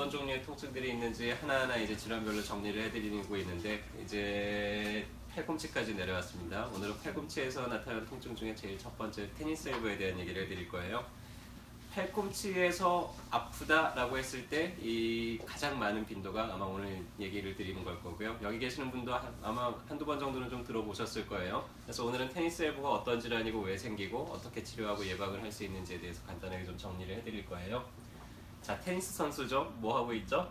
어떤 종류의 통증들이 있는지 하나하나 이제 질환별로 정리를 해드리고 있는데 이제 팔꿈치까지 내려왔습니다. 오늘은 팔꿈치에서 나타나는 통증 중에 제일 첫 번째 테니스 엘보에 대한 얘기를 해드릴 거예요. 팔꿈치에서 아프다라고 했을 때 이 가장 많은 빈도가 아마 오늘 얘기를 드리는 걸 거고요. 여기 계시는 분도 아마 한두 번 정도는 좀 들어보셨을 거예요. 그래서 오늘은 테니스 엘보가 어떤 질환이고 왜 생기고 어떻게 치료하고 예방을 할 수 있는지에 대해서 간단하게 좀 정리를 해드릴 거예요. 자, 테니스 선수죠. 뭐 하고 있죠?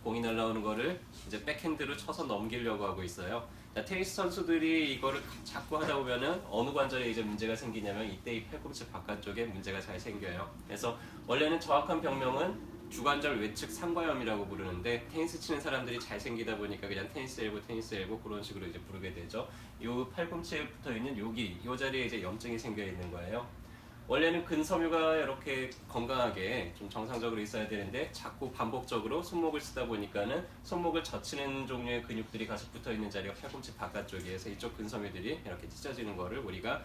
공이 날라오는 거를 이제 백핸드로 쳐서 넘기려고 하고 있어요. 자, 테니스 선수들이 이거를 자꾸 하다 보면은 어느 관절에 이제 문제가 생기냐면 이때 이 팔꿈치 바깥쪽에 문제가 잘 생겨요. 그래서 원래는 정확한 병명은 주관절 외측 상과염이라고 부르는데 테니스 치는 사람들이 잘 생기다 보니까 그냥 테니스 엘보 그런 식으로 이제 부르게 되죠. 요 팔꿈치에 붙어 있는 여기 요 자리에 이제 염증이 생겨 있는 거예요. 원래는 근섬유가 이렇게 건강하게 좀 정상적으로 있어야 되는데 자꾸 반복적으로 손목을 쓰다 보니까는 손목을 젖히는 종류의 근육들이 가서 붙어 있는 자리가 팔꿈치 바깥쪽이어서 이쪽 근섬유들이 이렇게 찢어지는 거를 우리가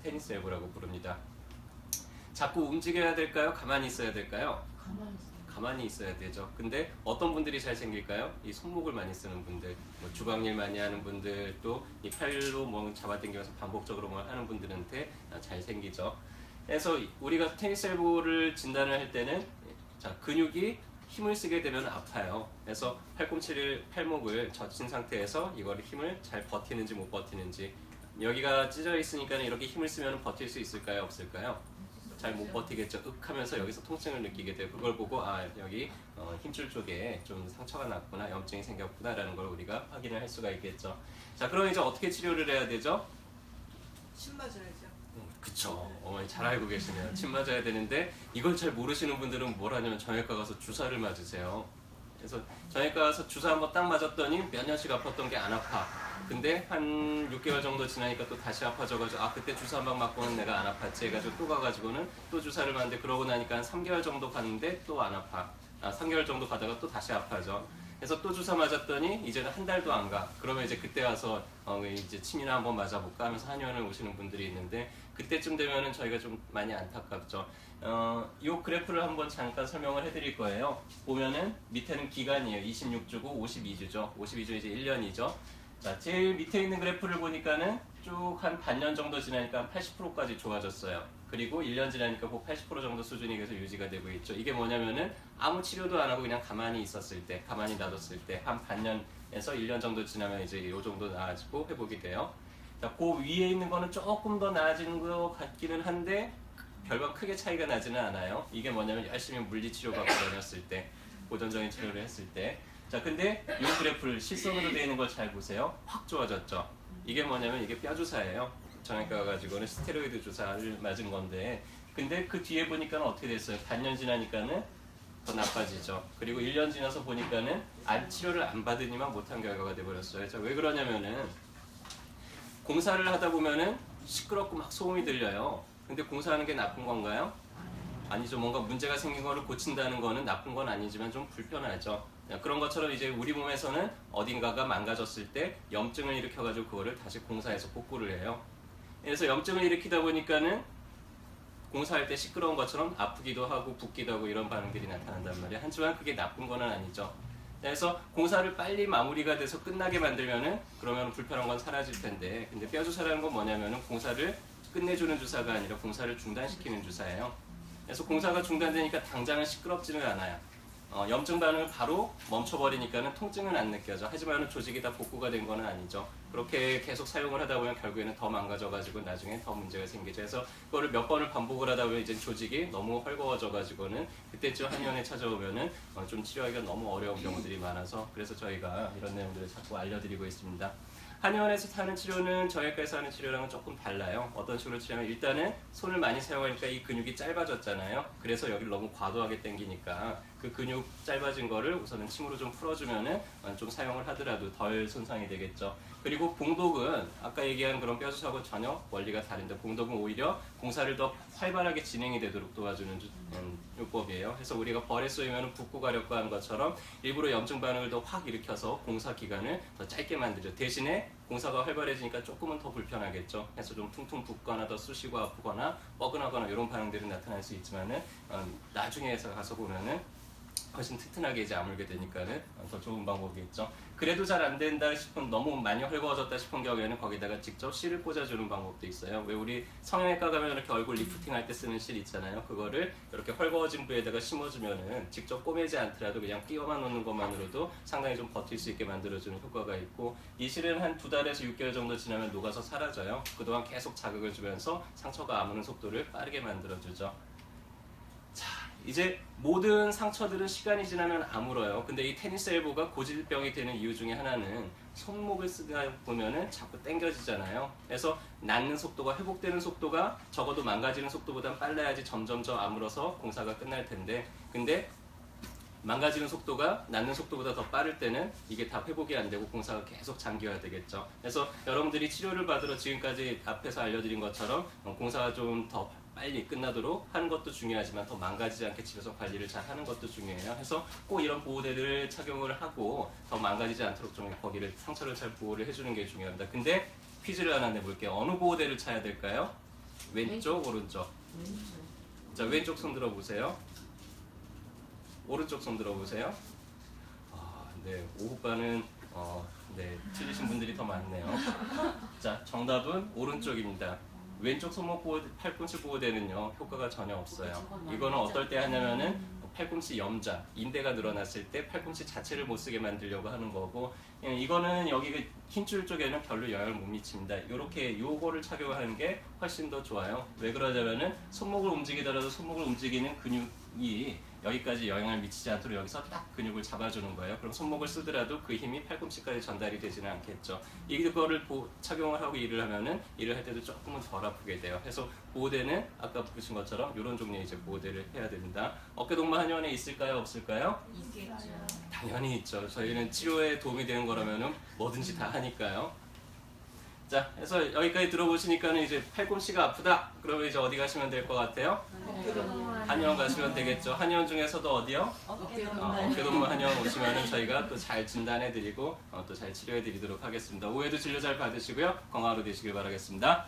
테니스 엘보라고 부릅니다. 자꾸 움직여야 될까요? 가만히 있어야 될까요? 가만히 있어야 되죠. 근데 어떤 분들이 잘 생길까요? 이 손목을 많이 쓰는 분들, 뭐 주방일 많이 하는 분들, 또 이 팔로 뭐 잡아당기면서 반복적으로 뭐 하는 분들한테 잘 생기죠. 그래서 우리가 테니스 엘보를 진단을 할 때는 자, 근육이 힘을 쓰게 되면 아파요. 그래서 팔목을 젖힌 상태에서 이걸 힘을 잘 버티는지 못 버티는지, 여기가 찢어 있으니까 이렇게 힘을 쓰면 버틸 수 있을까요? 없을까요? 잘 못 버티겠죠. 윽 하면서 여기서 통증을 느끼게 돼요. 그걸 보고 여기 힘줄 쪽에 좀 상처가 났구나, 염증이 생겼구나 라는 걸 우리가 확인을 할 수가 있겠죠. 자, 그럼 이제 어떻게 치료를 해야 되죠? 침 맞아야죠. 그쵸. 어머니 잘 알고 계시네요. 침 맞아야 되는데 이걸 잘 모르시는 분들은 뭘 하냐면 정형외과 가서 주사를 맞으세요. 그래서 정형외과 가서 주사 한번 딱 맞았더니 몇 년씩 아팠던 게 안 아파. 근데 한 6개월 정도 지나니까 또 다시 아파져가지고 그때 주사 한 방 맞고는 내가 안 아팠지 해가지고 또 가가지고는 또 주사를 맞는데, 그러고 나니까 한 3개월 정도 갔는데 또 안 아파. 3개월 정도 가다가 또 다시 아파져. 그래서 또 주사 맞았더니 이제는 한 달도 안 가. 그러면 이제 그때 와서 이제 침이나 한번 맞아볼까 하면서 한의원을 오시는 분들이 있는데, 그때쯤 되면은 저희가 좀 많이 안타깝죠. 이 그래프를 한번 잠깐 설명을 해드릴 거예요. 보면은 밑에는 기간이에요. 26주고 52주죠. 52주 이제 1년이죠. 자, 제일 밑에 있는 그래프를 보니까는 쭉 한 반년 정도 지나니까 80%까지 좋아졌어요. 그리고 1년 지나니까 꼭 80% 정도 수준이 계속 유지가 되고 있죠. 이게 뭐냐면은 아무 치료도 안 하고 그냥 가만히 있었을 때, 가만히 놔뒀을 때 한 반년에서 1년 정도 지나면 이제 이 정도 나아지고 회복이 돼요. 자, 그 위에 있는 거는 조금 더 나아지는 것 같기는 한데 별반 크게 차이가 나지는 않아요. 이게 뭐냐면 열심히 물리치료 받고 다녔을 때, 고전적인 치료를 했을 때. 자, 근데 이 그래프를 실선으로 되어 있는 걸 잘 보세요. 확 좋아졌죠. 이게 뭐냐면 이게 뼈 주사예요. 정형외과 가지고는 스테로이드 주사를 맞은 건데, 근데 그 뒤에 보니까 어떻게 됐어요? 반년 지나니까는 더 나빠지죠. 그리고 1년 지나서 보니까는 치료를 안 받으니만 못한 결과가 돼버렸어요. 자, 왜 그러냐면은 공사를 하다 보면은 시끄럽고 막 소음이 들려요. 근데 공사하는 게 나쁜 건가요? 아니죠. 뭔가 문제가 생긴 거를 고친다는 거는 나쁜 건 아니지만 좀 불편하죠. 그런 것처럼 이제 우리 몸에서는 어딘가가 망가졌을 때 염증을 일으켜가지고 그거를 다시 공사해서 복구를 해요. 그래서 염증을 일으키다 보니까는 공사할 때 시끄러운 것처럼 아프기도 하고 붓기도 하고 이런 반응들이 나타난단 말이에요. 하지만 그게 나쁜 건 아니죠. 그래서 공사를 빨리 마무리가 돼서 끝나게 만들면은 그러면 불편한 건 사라질 텐데, 근데 뼈 주사라는 건 뭐냐면은 공사를 끝내주는 주사가 아니라 공사를 중단시키는 주사예요. 그래서 공사가 중단되니까 당장은 시끄럽지는 않아요. 염증 반응을 바로 멈춰버리니까는 통증은 안 느껴져. 하지만 조직이 다 복구가 된 건 아니죠. 그렇게 계속 사용을 하다 보면 결국에는 더 망가져가지고 나중에 더 문제가 생기죠. 그래서 그거를 몇 번을 반복을 하다 보면 이제 조직이 너무 헐거워져가지고는 그때쯤 한의원에 찾아오면은 좀 치료하기가 너무 어려운 경우들이 많아서, 그래서 저희가 이런 내용들을 자꾸 알려드리고 있습니다. 한의원에서 하는 치료는 정형외과에서 하는 치료랑은 조금 달라요. 어떤 식으로 치료하면 일단은 손을 많이 사용하니까 이 근육이 짧아졌잖아요. 그래서 여기를 너무 과도하게 당기니까 그 근육 짧아진 거를 우선은 침으로 좀 풀어주면은 좀 사용을 하더라도 덜 손상이 되겠죠. 그리고 봉독은 아까 얘기한 그런 뼈주사하고 전혀 원리가 다른데, 봉독은 오히려 공사를 더 활발하게 진행이 되도록 도와주는 요법이에요. 그래서 우리가 벌에 쏘이면 붓고 가렵고 하는 것처럼 일부러 염증 반응을 더 확 일으켜서 공사 기간을 더 짧게 만들죠. 대신에 공사가 활발해지니까 조금은 더 불편하겠죠. 그래서 좀 퉁퉁 붓거나 더 쑤시고 아프거나 뻐근하거나 이런 반응들이 나타날 수 있지만은 나중에 가서 보면은 훨씬 튼튼하게 이제 아물게 되니까는 더 좋은 방법이겠죠. 그래도 잘 안 된다 싶은, 너무 많이 헐거워졌다 싶은 경우에는 거기다가 직접 실을 꽂아주는 방법도 있어요. 왜 우리 성형외과 가면 이렇게 얼굴 리프팅 할 때 쓰는 실 있잖아요. 그거를 이렇게 헐거워진 부위에다가 심어주면은 직접 꼬매지 않더라도 그냥 끼워만 놓는 것만으로도 상당히 좀 버틸 수 있게 만들어주는 효과가 있고, 이 실은 한 2달에서 6개월 정도 지나면 녹아서 사라져요. 그동안 계속 자극을 주면서 상처가 아무는 속도를 빠르게 만들어주죠. 이제 모든 상처들은 시간이 지나면 아물어요. 근데 이 테니스 엘보가 고질병이 되는 이유 중에 하나는 손목을 쓰다 보면은 자꾸 당겨지잖아요. 그래서 낫는 속도가, 회복되는 속도가 적어도 망가지는 속도보다 빨라야지 점점점 아물어서 공사가 끝날 텐데, 근데 망가지는 속도가 낫는 속도보다 더 빠를 때는 이게 다 회복이 안 되고 공사가 계속 잠겨야 되겠죠. 그래서 여러분들이 치료를 받으러 지금까지 앞에서 알려드린 것처럼 공사가 좀 더 빨리 끝나도록 하는 것도 중요하지만 더 망가지지 않게 집에서 관리를 잘 하는 것도 중요해요. 그래서 꼭 이런 보호대를 착용을 하고 더 망가지지 않도록 좀 거기를, 상처를 잘 보호를 해주는 게 중요합니다. 근데 퀴즈를 하나 내볼게요. 어느 보호대를 차야 될까요? 왼쪽, 오른쪽? 자, 왼쪽 손 들어보세요. 오른쪽 손 들어보세요. 네, 오후반은 네, 틀리신 분들이 더 많네요. 자, 정답은 오른쪽입니다. 왼쪽 손목 보호, 팔꿈치 보호대는요 효과가 전혀 없어요. 이거는 어떨 때 하냐면은 팔꿈치 염좌, 인대가 늘어났을 때 팔꿈치 자체를 못 쓰게 만들려고 하는 거고, 이거는 여기 흰줄 쪽에는 별로 영향을 못 미칩니다. 이렇게 요거를 착용하는 게 훨씬 더 좋아요. 왜 그러냐면은 손목을 움직이더라도 손목을 움직이는 근육이 여기까지 영향을 미치지 않도록 여기서 딱 근육을 잡아주는 거예요. 그럼 손목을 쓰더라도 그 힘이 팔꿈치까지 전달이 되지는 않겠죠. 이거를 착용을 하고 일을 하면은 일을 할 때도 조금은 덜 아프게 돼요. 그래서 보호대는 아까 보신 것처럼 이런 종류의 이제 보호대를 해야 됩니다. 어깨동무 한의원에 있을까요, 없을까요? 있겠죠. 당연히 있죠. 저희는 치료에 도움이 되는 거라면은 뭐든지 다 하니까요. 자, 그래서 여기까지 들어보시니까는 이제 팔꿈치가 아프다. 그러면 이제 어디 가시면 될 것 같아요? 한의원 가시면 되겠죠. 한의원 중에서도 어디요? 어깨동무 한의원 오시면은 저희가 또 잘 진단해드리고 또 잘 치료해드리도록 하겠습니다. 오해도 진료 잘 받으시고요. 건강하루 되시길 바라겠습니다.